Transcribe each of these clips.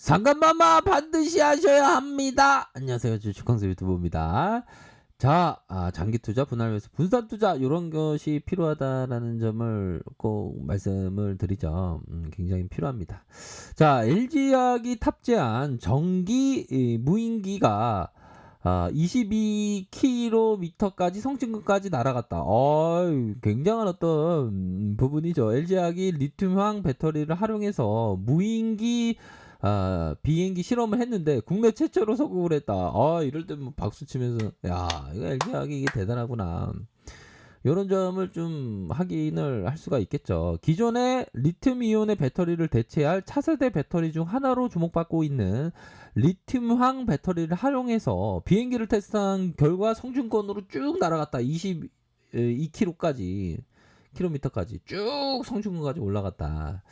상간마마 반드시 하셔야 합니다. 안녕하세요. 주식광수 유튜브입니다. 자, 장기투자, 분할매수, 분산투자 이런 것이 필요하다라는 점을 꼭 말씀을 드리죠. 굉장히 필요합니다. 자, LG화학이 탑재한 전기 무인기가 22km까지 성층권까지 날아갔다. 굉장한 어떤 부분이죠. LG화학이 리튬황 배터리를 활용해서 무인기 비행기 실험을 했는데 국내 최초로 성공을 했다. 이럴 때 뭐 박수 치면서 야, 이거 LG화학이 이게 대단하구나. 이런 점을 좀 확인을 할 수가 있겠죠. 기존의 리튬이온의 배터리를 대체할 차세대 배터리 중 하나로 주목받고 있는 리튬황 배터리를 활용해서 비행기를 테스트한 결과 성층권으로 쭉 날아갔다. 22km까지 쭉 성층권까지 올라갔다.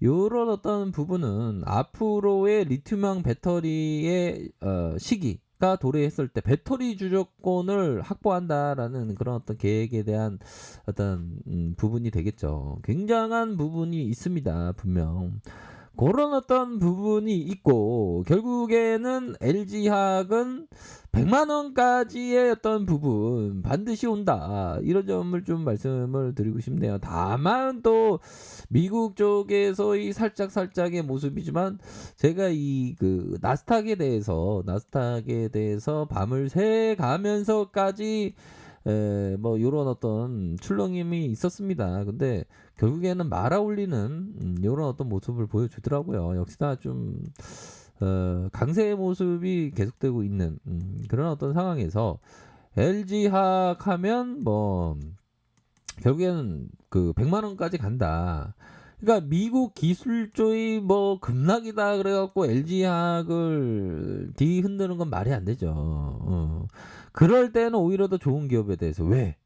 요런 어떤 부분은 앞으로의 리튬황 배터리의 시기가 도래했을 때 배터리 주조권을 확보한다라는 그런 어떤 계획에 대한 어떤 부분이 되겠죠. 굉장한 부분이 있습니다. 분명. 그런 어떤 부분이 있고 결국에는 LG화학은 100만 원까지의 어떤 부분 반드시 온다. 이런 점을 좀 말씀을 드리고 싶네요. 다만 또 미국 쪽에서의 살짝의 모습이지만 제가 이 그 나스닥에 대해서 밤을 새 가면서까지 뭐 요런 어떤 출렁임이 있었습니다. 근데 결국에는 말아올리는 요런 어떤 모습을 보여주더라고요. 역시나 좀 강세의 모습이 계속되고 있는 그런 어떤 상황에서 LG화학 하면 뭐 결국에는 그 100만 원까지 간다. 그러니까 미국 기술조의 뭐 급락이다 그래갖고 LG화학을 뒤흔드는 건 말이 안 되죠. 그럴 때는 오히려 더 좋은 기업에 대해서 왜?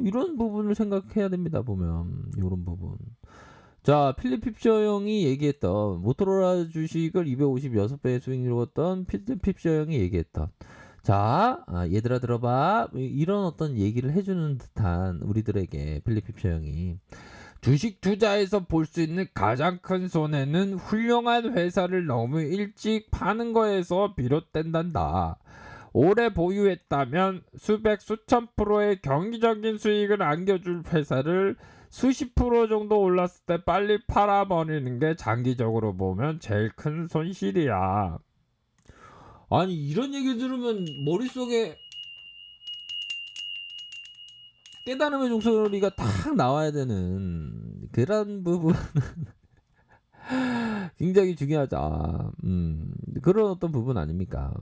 이런 부분을 생각해야 됩니다. 보면 이런 부분. 자, 필립 핍셔 형이 얘기했던 모토로라 주식을 256배의 수익 이루었던 필립 핍셔 형이 얘기했던 자, 얘들아 들어봐. 이런 어떤 얘기를 해주는 듯한 우리들에게 필립 핍셔 형이 주식 투자에서 볼 수 있는 가장 큰 손해는 훌륭한 회사를 너무 일찍 파는 거에서 비롯된단다. 오래 보유했다면 수백 수천 프로의 경제적인 수익을 안겨줄 회사를 수십 프로 정도 올랐을 때 빨리 팔아버리는 게 장기적으로 보면 제일 큰 손실이야. 아니 이런 얘기 들으면 머릿속에 깨달음의 종소리가 탁 나와야 되는 그런 부분 굉장히 중요하죠. 그런 어떤 부분 아닙니까?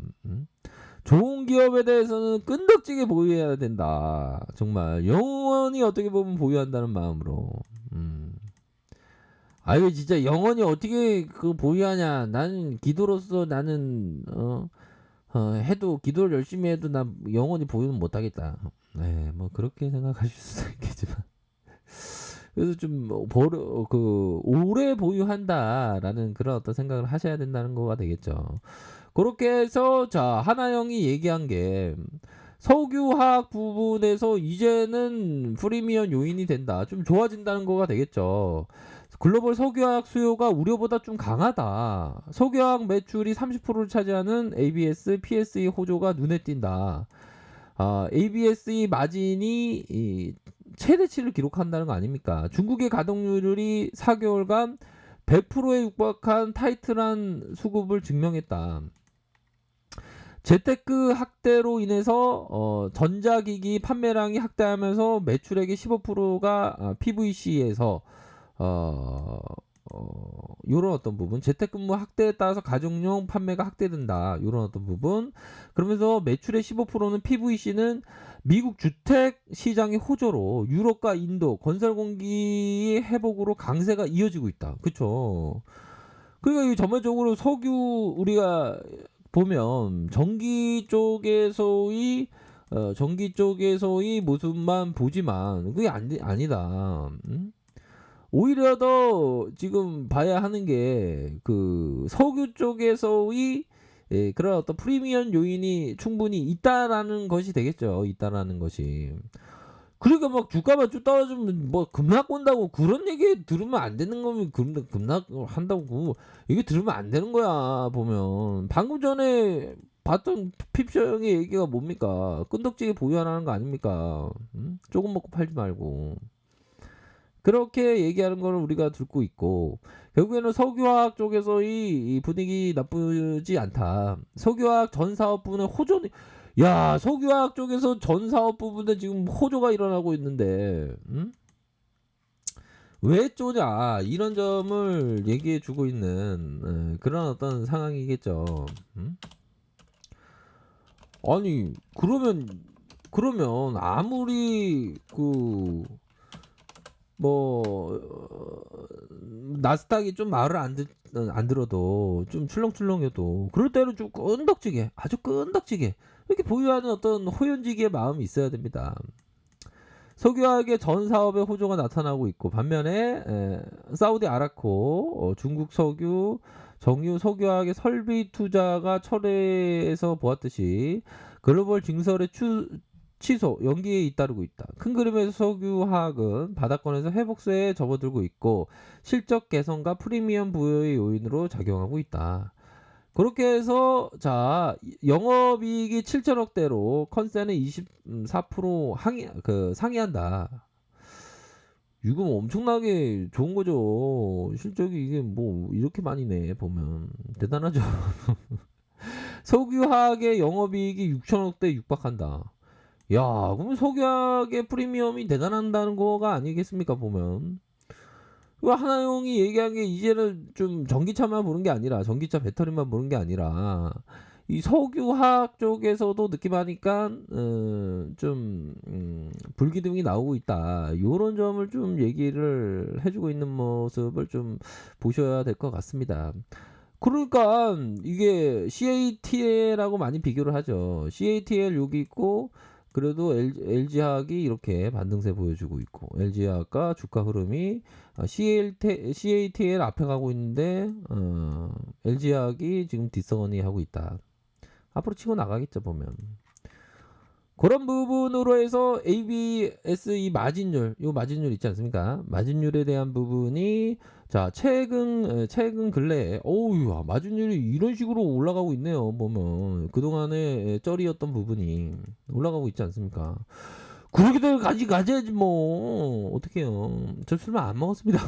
좋은 기업에 대해서는 끈덕지게 보유해야 된다. 정말 영원히 어떻게 보면 보유한다는 마음으로. 이거 진짜 영원히 어떻게 그 보유하냐? 나는 기도로서 나는 해도 기도를 열심히 해도 나 영원히 보유는 못하겠다. 네, 뭐 그렇게 생각하실 수도 있겠지만. 그래서 좀 오래 보유한다라는 그런 어떤 생각을 하셔야 된다는 거가 되겠죠. 그렇게 해서 자 하나영이 얘기한 게 석유화학 부분에서 이제는 프리미엄 요인이 된다. 좀 좋아진다는 거가 되겠죠. 글로벌 석유화학 수요가 우려보다 좀 강하다. 석유화학 매출이 30%를 차지하는 ABS, PSE 호조가 눈에 띈다. ABSE 마진이 최대치를 기록한다는 거 아닙니까? 중국의 가동률이 4개월간 100%에 육박한 타이트한 수급을 증명했다. 재테크 확대로 인해서 전자기기 판매량이 확대하면서 매출액의 15%가 PVC에서 요런 어떤 부분 재택근무 확대에 따라서 가정용 판매가 확대된다. 요런 어떤 부분 그러면서 매출의 15%는 PVC는 미국 주택 시장의 호조로 유럽과 인도 건설 공기 회복으로 강세가 이어지고 있다. 그쵸? 그러니까 이 전반적으로 석유 우리가 보면 전기 쪽에서의 모습만 보지만 그게 아니다. 오히려 더 지금 봐야 하는 게 그 석유 쪽에서의 그런 어떤 프리미엄 요인이 충분히 있다라는 것이 되겠죠. 있다라는 것이. 그러니까 막 주가만 쭉 떨어지면 뭐 급락온다고 그런 얘기 들으면 안 되는 거면 급락한다고 이게 들으면 안 되는 거야 보면. 방금 전에 봤던 핍쇼 형의 얘기가 뭡니까? 끈덕지게 보유하라는 거 아닙니까? 조금 먹고 팔지 말고. 그렇게 얘기하는 거를 우리가 듣고 있고 결국에는 석유화학 쪽에서 이 분위기 나쁘지 않다. 석유화학 전 사업 부분에 호전이 야 석유화학 쪽에서 전 사업 부분에 지금 호조가 일어나고 있는데 왜 쪼냐 이런 점을 얘기해 주고 있는 그런 어떤 상황이겠죠. 아니 그러면 아무리 그 뭐 나스닥이 좀 말을 안 들어도 좀 출렁출렁해도 그럴 때는 좀 끈덕지게 아주 끈덕지게 이렇게 보유하는 어떤 호연지기의 마음이 있어야 됩니다. 석유화학의 전 사업에 호조가 나타나고 있고 반면에 사우디 아람코, 중국 석유, 정유 석유화학의 설비 투자가 철회에서 보았듯이 글로벌 증설의 취소, 연기에 잇따르고 있다. 큰 그림에서 석유화학은 바닥권에서 회복세에 접어들고 있고 실적 개선과 프리미엄 부여의 요인으로 작용하고 있다. 그렇게 해서 자 영업이익이 7천억대로 컨센은 24% 상회한다. 이거 엄청나게 좋은 거죠. 실적이 이게 뭐 이렇게 많이 내 보면 대단하죠. 석유화학의 영업이익이 6천억대 육박한다. 야, 그럼 석유화학의 프리미엄이 대단한다는 거가 아니겠습니까 보면. 그 하나용이 얘기한 게 이제는 좀 전기차만 보는 게 아니라 전기차 배터리만 보는 게 아니라 이 석유화학 쪽에서도 느낌하니까 좀 불기둥이 나오고 있다. 요런 점을 좀 얘기를 해주고 있는 모습을 좀 보셔야 될 것 같습니다. 그러니까 이게 CATL하고 많이 비교를 하죠. CATL 여기 있고 그래도 LG화학이 이렇게 반등세 보여주고 있고 LG화학과 주가 흐름이 CATL 앞에 가고 있는데 LG화학이 지금 뒷서거니 하고 있다. 앞으로 치고 나가겠죠 보면. 그런 부분으로 해서 ABS 이 마진율, 요 마진율 있지 않습니까? 마진율에 대한 부분이 자 최근 근래에 어우야 마진율이 이런 식으로 올라가고 있네요. 보면 그동안에 쩔이었던 부분이 올라가고 있지 않습니까? 그러기도 가져야지 뭐 어떡해요. 저 술만 안 먹었습니다.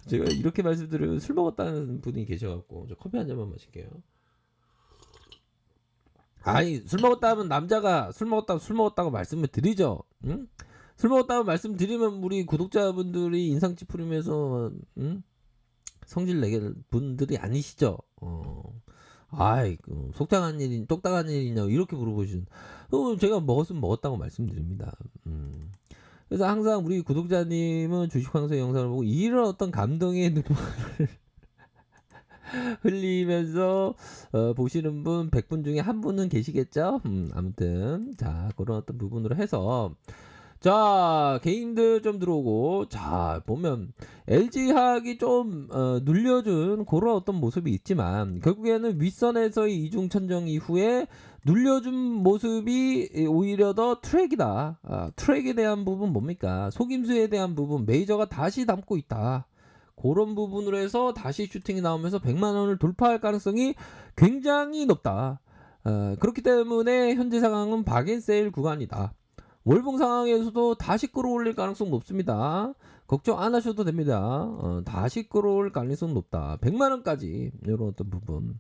제가 이렇게 말씀드리면 술 먹었다는 분이 계셔갖고 저 커피 한 잔만 마실게요. 아니 술 먹었다 하면 남자가 술 먹었다고 말씀을 드리죠. 응? 술 먹었다고 말씀드리면 우리 구독자분들이 인상 찌푸리면서 성질 내게 분들이 아니시죠. 아이 속상한 일이 똑딱한 일이냐 이렇게 물어보시는. 제가 먹었으면 먹었다고 말씀드립니다. 그래서 항상 우리 구독자님은 주식방송 영상을 보고 이런 어떤 감동의 눈물을 흘리면서 보시는 분 100분 중에 한 분은 계시겠죠. 아무튼 자 그런 어떤 부분으로 해서 자 개인들 좀 들어오고 자 보면 LG화학이 좀 눌려준 그런 어떤 모습이 있지만 결국에는 윗선에서의 이중천정 이후에 눌려준 모습이 오히려 더 트랙이다. 트랙에 대한 부분 뭡니까? 속임수에 대한 부분 메이저가 다시 담고 있다. 그런 부분으로 해서 다시 슈팅이 나오면서 100만 원을 돌파할 가능성이 굉장히 높다. 그렇기 때문에 현재 상황은 박앤세일 구간이다. 월봉 상황에서도 다시 끌어올릴 가능성 높습니다. 걱정 안 하셔도 됩니다. 다시 끌어올 가능성 높다. 100만 원까지 이런 어떤 부분.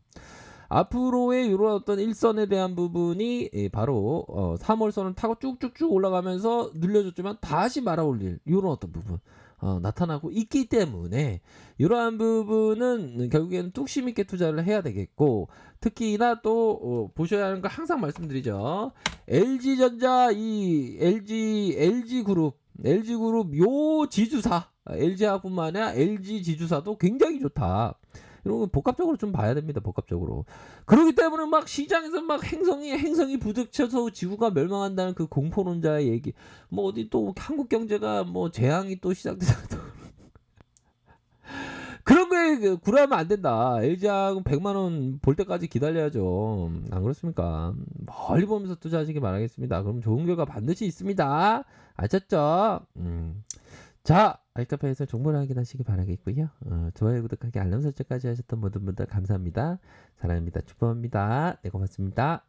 앞으로의 이런 어떤 일선에 대한 부분이 바로 3월선을 타고 쭉쭉쭉 올라가면서 눌려줬지만 다시 말아올릴 이런 어떤 부분. 나타나고 있기 때문에 이러한 부분은 결국에는 뚝심 있게 투자를 해야 되겠고 특히나 또 보셔야 하는 거 항상 말씀드리죠. LG전자 이 LG그룹 요 지주사 LG화학뿐만 아니라 LG 지주사도 굉장히 좋다. 이런 거 복합적으로 좀 봐야 됩니다. 복합적으로. 그렇기 때문에 막 시장에서 막 행성이 부딪혀서 지구가 멸망한다는 그 공포론자의 얘기. 뭐 어디 또 한국 경제가 뭐 재앙이 또 시작돼서 그런 거에 구라하면 안 된다. LG하고 100만 원 볼 때까지 기다려야죠. 안 그렇습니까? 멀리 보면서 투자하시기 바라겠습니다. 그럼 좋은 결과 반드시 있습니다. 아셨죠? 자, 알카페에서 정보를 확인하시기 바라겠고요. 좋아요, 구독하기, 알람 설정까지 하셨던 모든 분들 감사합니다. 사랑합니다. 축복합니다. 네, 고맙습니다.